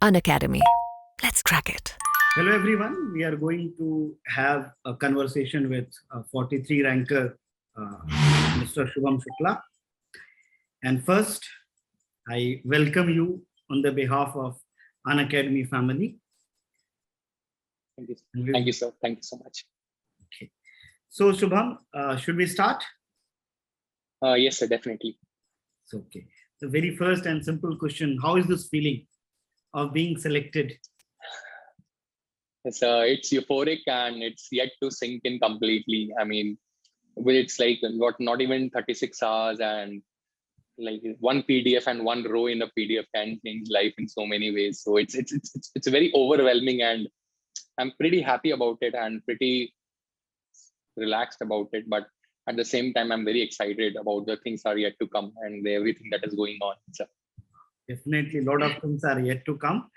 Unacademy. Let's crack it. Hello everyone, we are going to have a conversation with 43 ranker Mr. Shubham Shukla. And first, I welcome you on the behalf of Unacademy family. Thank you. Thank you, sir. Thank you so much. Okay. So Shubham, should we start? Yes, sir, definitely. So, okay. The very first and simple question, how is this feeling of being selected? It's euphoric and it's yet to sink in completely. I mean, it's like not even 36 hours, and like one PDF and one row in a PDF can change life in so many ways. So it's very overwhelming, and I'm pretty happy about it and pretty relaxed about it. But at the same time, I'm very excited about the things are yet to come and everything that is going on. So, definitely, a lot of things are yet to come.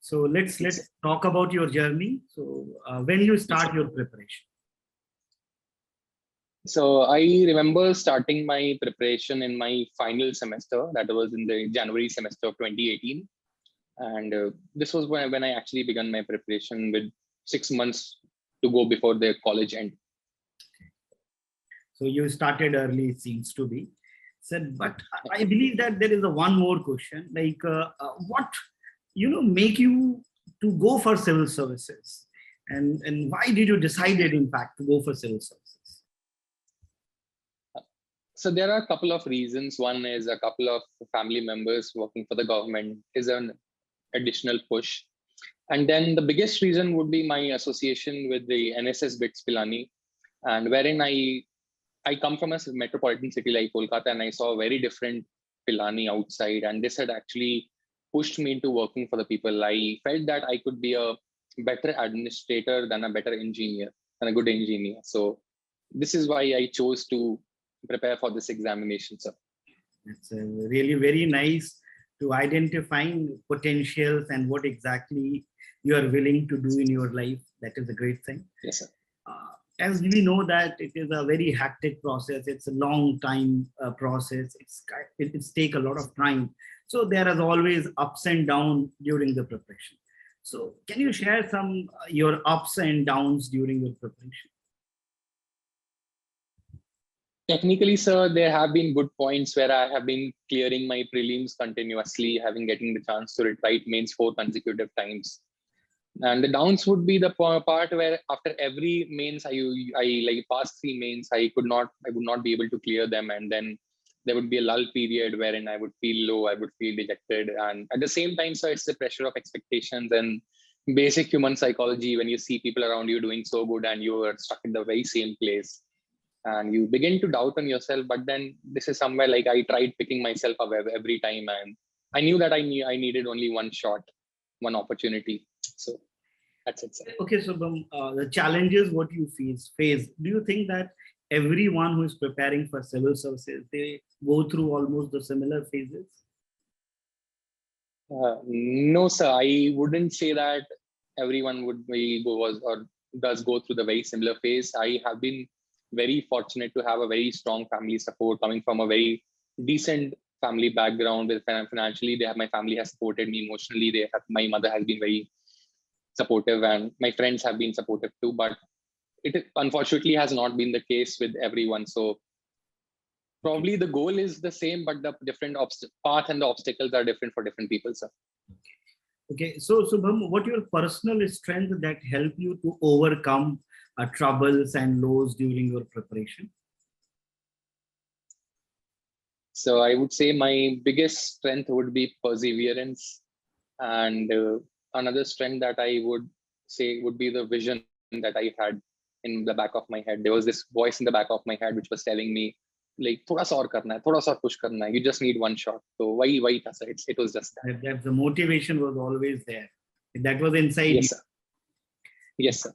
So let's talk about your journey. So when you start your preparation? So I remember starting my preparation in my final semester. That was in the January semester of 2018. And this was when I actually began my preparation with 6 months to go before the college end. So you started early, it seems to be. Said, but I believe that there is a one more question, like what make you to go for civil services, and why did you decided in fact to go for civil services? So there are a couple of reasons. One is a couple of family members working for the government is an additional push. And then the biggest reason would be my association with the NSS BITS Pilani, and wherein I come from a metropolitan city like Kolkata, and I saw a very different Pilani outside, and this had actually pushed me into working for the people. I felt that I could be a better administrator than a better engineer and a good engineer. So this is why I chose to prepare for this examination, sir. It's really very nice to identifying potentials and what exactly you are willing to do in your life. That is a great thing. Yes, sir. As we know that it is a very hectic process, it's a long time process, it's take a lot of time. So there is always ups and downs during the preparation. So can you share some your ups and downs during your preparation? Technically, sir, there have been good points where I have been clearing my prelims continuously, getting the chance to write mains 4 consecutive times. And the downs would be the part where after every mains, I like past 3 mains, I would not be able to clear them, and then there would be a lull period wherein I would feel low, I would feel dejected, and at the same time, so it's the pressure of expectations and basic human psychology when you see people around you doing so good and you are stuck in the very same place, and you begin to doubt on yourself. But then this is somewhere like I tried picking myself up every time, and I knew that I needed only one shot, one opportunity. So that's it, sir. Okay, so the challenges what you face, do you think that everyone who is preparing for civil services, they go through almost the similar phases? No, sir, I wouldn't say that everyone does go through the very similar phase. I have been very fortunate to have a very strong family support coming from a very decent family background. With financially, my family has supported me emotionally. My mother has been very supportive, and my friends have been supportive too. But it unfortunately has not been the case with everyone. So probably the goal is the same, but the different path and the obstacles are different for different people, sir. Okay, so Shubham, what your personal strength that help you to overcome troubles and lows during your preparation? So I would say my biggest strength would be perseverance, and another strength that I would say would be the vision that I had in the back of my head. There was this voice in the back of my head which was telling me, like, thoda sa aur karna hai, thoda sa push karna hai. You just need one shot. So why it was just that. That the motivation was always there. That was inside. Yes, sir. Yes, sir.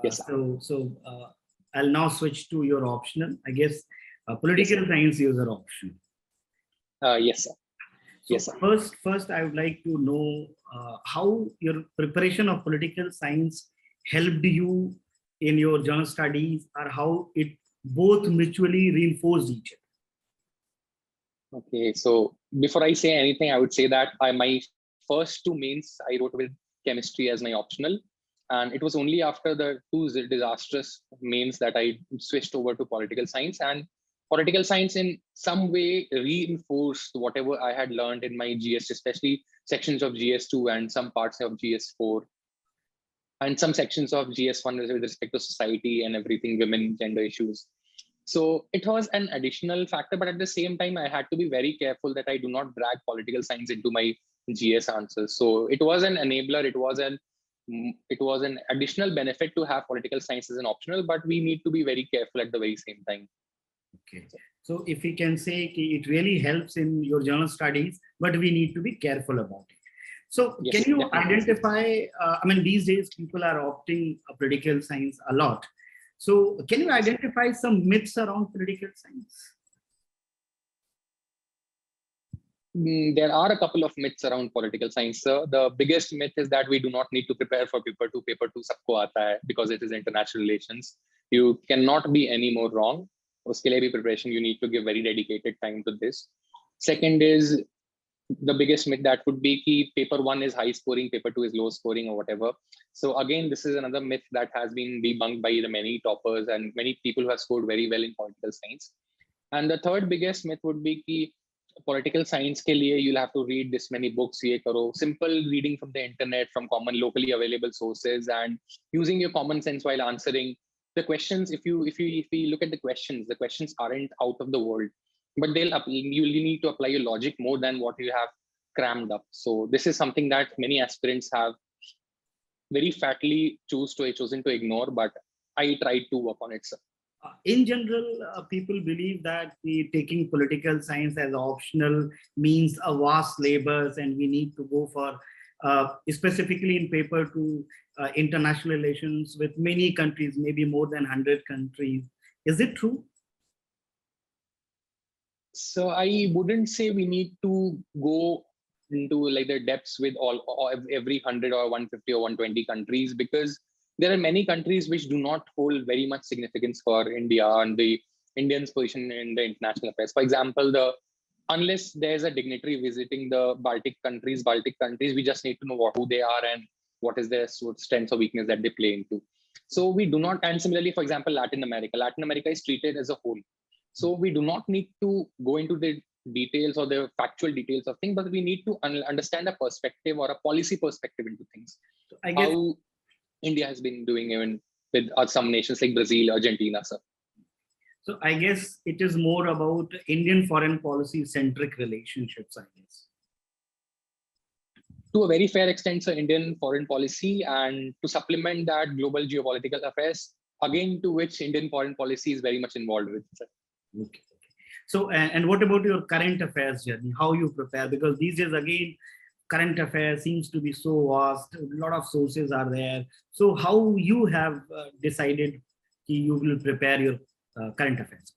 Yes, sir. So I'll now switch to your optional. I guess political science is your option. Yes, sir. So yes, sir. First, I would like to know how your preparation of political science helped you in your journal studies, or how it both mutually reinforced each other. Okay, so before I say anything, I would say that my first two mains I wrote with chemistry as my optional. And it was only after the two disastrous mains that I switched over to political science. And political science in some way reinforced whatever I had learned in my GS, especially sections of GS2 and some parts of GS4 and some sections of GS1 with respect to society and everything, women, gender issues. So it was an additional factor, but at the same time, I had to be very careful that I do not drag political science into my GS answers. So it was an enabler. It was an additional benefit to have political science as an optional, but we need to be very careful at the very same time. Okay. So if we can say it really helps in your general studies, but we need to be careful about it. So Yes, can you definitely. identify, these days people are opting political science a lot. So can you identify some myths around political science? There are a couple of myths around political science, sir. The biggest myth is that we do not need to prepare for paper two. Paper two sabko aata hai because it is international relations. You cannot be any more wrong. Uske liye bhi preparation, you need to give very dedicated time to this. Second is the biggest myth that would be ki paper one is high scoring, paper two is low scoring or whatever. So again, this is another myth that has been debunked by the many toppers and many people who have scored very well in political science. And the third biggest myth would be ki political science ke liye you'll have to read this many books, ye karo. Simple reading from the internet, from common locally available sources, and using your common sense while answering the questions. If you look at the questions aren't out of the world, but you need to apply your logic more than what you have crammed up. So this is something that many aspirants have very fatly chosen to ignore, but I tried to work on it, sir. In general, people believe that taking political science as optional means a vast labors, and we need to go for, specifically in paper two, international relations with many countries, maybe more than 100 countries. Is it true? So I wouldn't say we need to go into like the depths with every 100 or 150 or 120 countries, because there are many countries which do not hold very much significance for India and the Indians' position in the international affairs. For example, unless there's a dignitary visiting the Baltic countries, we just need to know who they are and what is their strengths or weakness that they play into. So we do not, and similarly, for example, Latin America is treated as a whole. So we do not need to go into the details or the factual details of things, but we need to understand a perspective or a policy perspective into things. So I guess how India has been doing even with some nations like Brazil, Argentina, sir. So I guess it is more about Indian foreign policy centric relationships, I guess. To a very fair extent, sir, Indian foreign policy, and to supplement that, global geopolitical affairs, again, to which Indian foreign policy is very much involved with, sir. Okay. So, and what about your current affairs journey? How you prepare? Because these days, again, current affairs seems to be so vast. A lot of sources are there. So, how you have decided you will prepare your current affairs?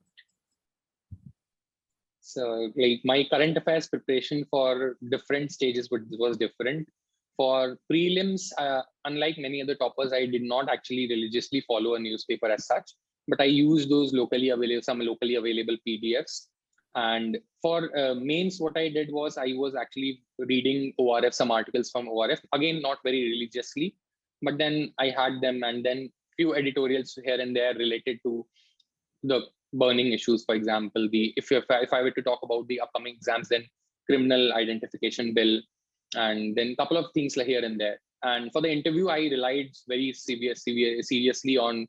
So, like my current affairs preparation for different stages was different. For prelims, unlike many other toppers, I did not actually religiously follow a newspaper as such, but I used those some locally available PDFs. And for mains, what I did was I was actually reading ORF, some articles from ORF, again, not very religiously, but then I had them, and then few editorials here and there related to the burning issues. For example, if I were to talk about the upcoming exams, then criminal identification bill, and then a couple of things here and there. And for the interview, I relied very seriously on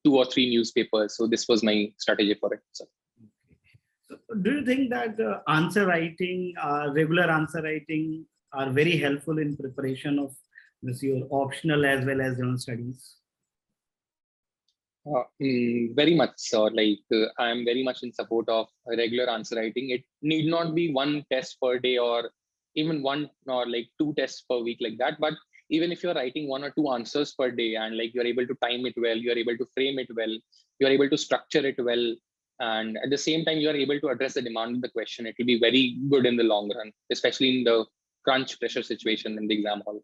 2 or 3 newspapers. So this was my strategy for it. So do you think that answer writing, regular answer writing, are very helpful in preparation of this your optional as well as general studies? Very much so. I am very much in support of regular answer writing. It need not be one test per day or even one or 2 tests per week like that. But even if you're writing 1 or 2 answers per day, and you're able to time it well, you're able to frame it well, you're able to structure it well, and at the same time, you're able to address the demand of the question, it will be very good in the long run, especially in the crunch pressure situation in the exam hall.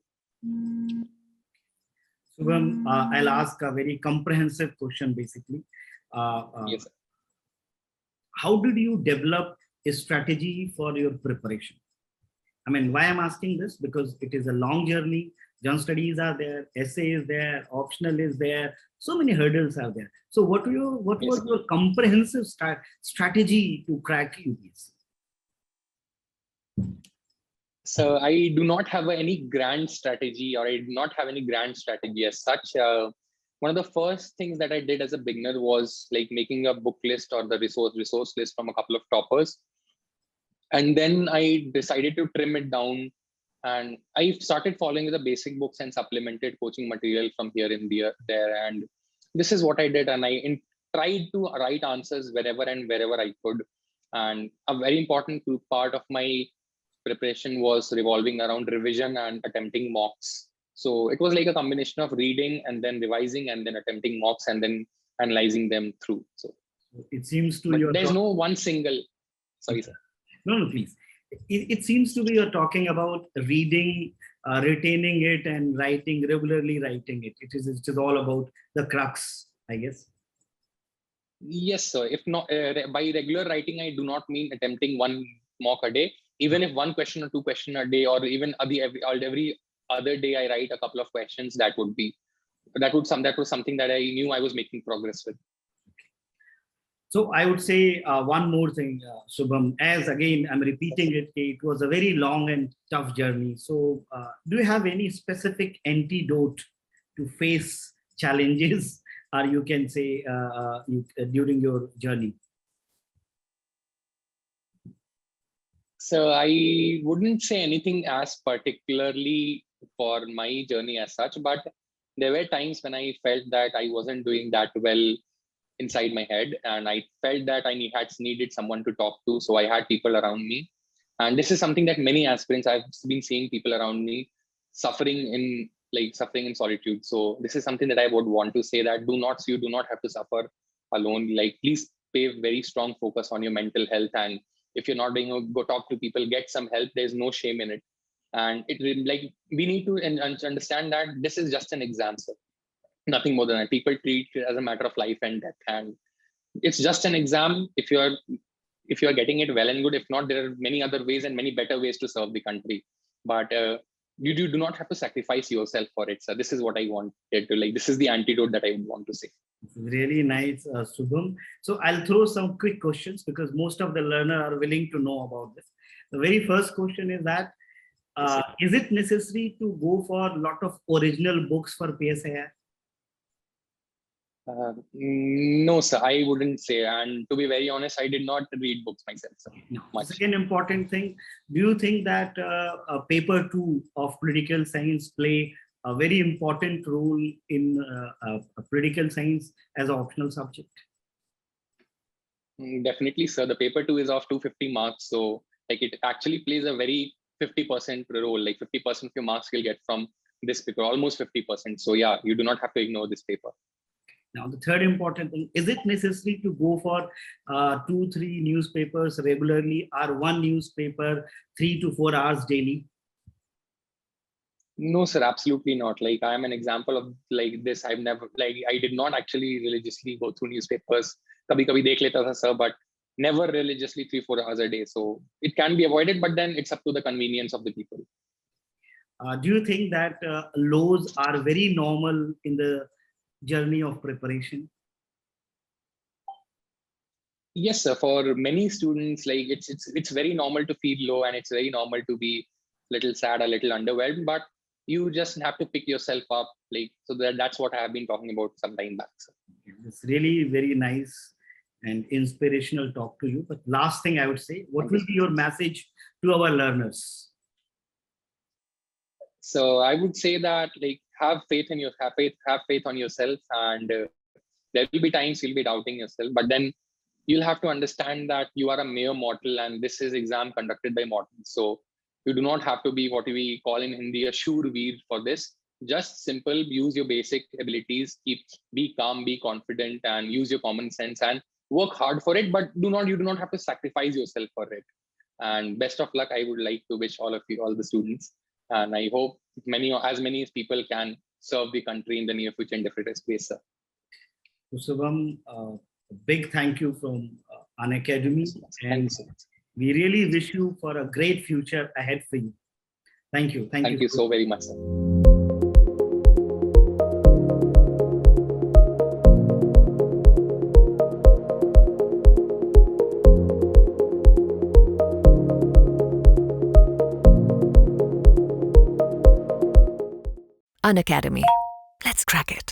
Shubham, I'll ask a very comprehensive question basically. Yes, sir. How did you develop a strategy for your preparation? I mean, why I'm asking this? Because it is a long journey. Journal studies are there, essay is there, optional is there. So many hurdles are there. So what was your comprehensive strategy to crack UPSC? So I do not have any grand strategy, or I do not have any grand strategy as such. One of the first things that I did as a beginner was like making a book list or the resource list from a couple of toppers. And then I decided to trim it down, and I started following the basic books and supplemented coaching material from here and there. And this is what I did. And I tried to write answers wherever I could. And a very important part of my preparation was revolving around revision and attempting mocks. So it was like a combination of reading and then revising and then attempting mocks and then analyzing them through. So it seems to there's no one single, sorry, sir. No, please. It seems to be you're talking about reading, retaining it, and regularly writing it. It is all about the crux, I guess. Yes, sir. If not by regular writing, I do not mean attempting one mock a day. Even if one question or two questions a day, or even every other day I write a couple of questions, that was something that I knew I was making progress with. So I would say one more thing, Shubham, as again, I'm repeating it, it was a very long and tough journey. So do you have any specific antidote to face challenges, or you can say during your journey? So I wouldn't say anything as particularly for my journey as such, but there were times when I felt that I wasn't doing that well inside my head, and I felt that I needed someone to talk to. So I had people around me, and this is something that many aspirants, I've been seeing people around me suffering in solitude. So this is something that I would want to say, that you do not have to suffer alone. Like, please pay very strong focus on your mental health, and if you're not doing, go talk to people, get some help. There's no shame in it. And we need to understand that this is just an exam, sir. Nothing more than that. People treat it as a matter of life and death, and it's just an exam. If you are getting it, well and good. If not, there are many other ways and many better ways to serve the country. But you do not have to sacrifice yourself for it. So this is what I wanted to this is the antidote that I would want to say. Really nice, Shubham. So I'll throw some quick questions because most of the learners are willing to know about this. The very first question is that is it necessary to go for a lot of original books for PSIR? No, sir, I wouldn't say. And to be very honest, I did not read books myself, sir. No. Second important thing, do you think that paper 2 of political science play a very important role in political science as an optional subject? Definitely, sir. The paper 2 is of 250 marks. So it actually plays a very 50% role. 50% of your marks you'll get from this paper, almost 50%. So yeah, you do not have to ignore this paper. Now, the third important thing, is it necessary to go for 2-3 newspapers regularly, or one newspaper 3 to 4 hours daily? No, sir, absolutely not. I am an example of this. I've never, I did not actually religiously go through newspapers. Kabhi dekh leta tha, sir, but never religiously 3-4 hours a day. So it can be avoided, but then it's up to the convenience of the people. Do you think that lows are very normal in the journey of preparation? Yes, sir. For many students, it's very normal to feel low, and it's very normal to be a little sad, a little underwhelmed, but you just have to pick yourself up. So that's what I have been talking about some time back, sir. It's really very nice and inspirational talk to you. But last thing I would say, what will be your message to our learners? So I would say that have faith on yourself, and there will be times you'll be doubting yourself, but then you'll have to understand that you are a mere mortal, and this is exam conducted by mortals. So you do not have to be what we call in Hindi a shurveer for this. Just simple, use your basic abilities, be calm, be confident, and use your common sense and work hard for it. But you do not have to sacrifice yourself for it. And best of luck. I would like to wish all of you, all the students, and I hope as many people can serve the country in the near future in different space, sir. Shubham, a big thank you from Unacademy, and Thanks. we really wish you for a great future ahead for you. Thank you. Thank you so very much, sir. Unacademy. Let's crack it.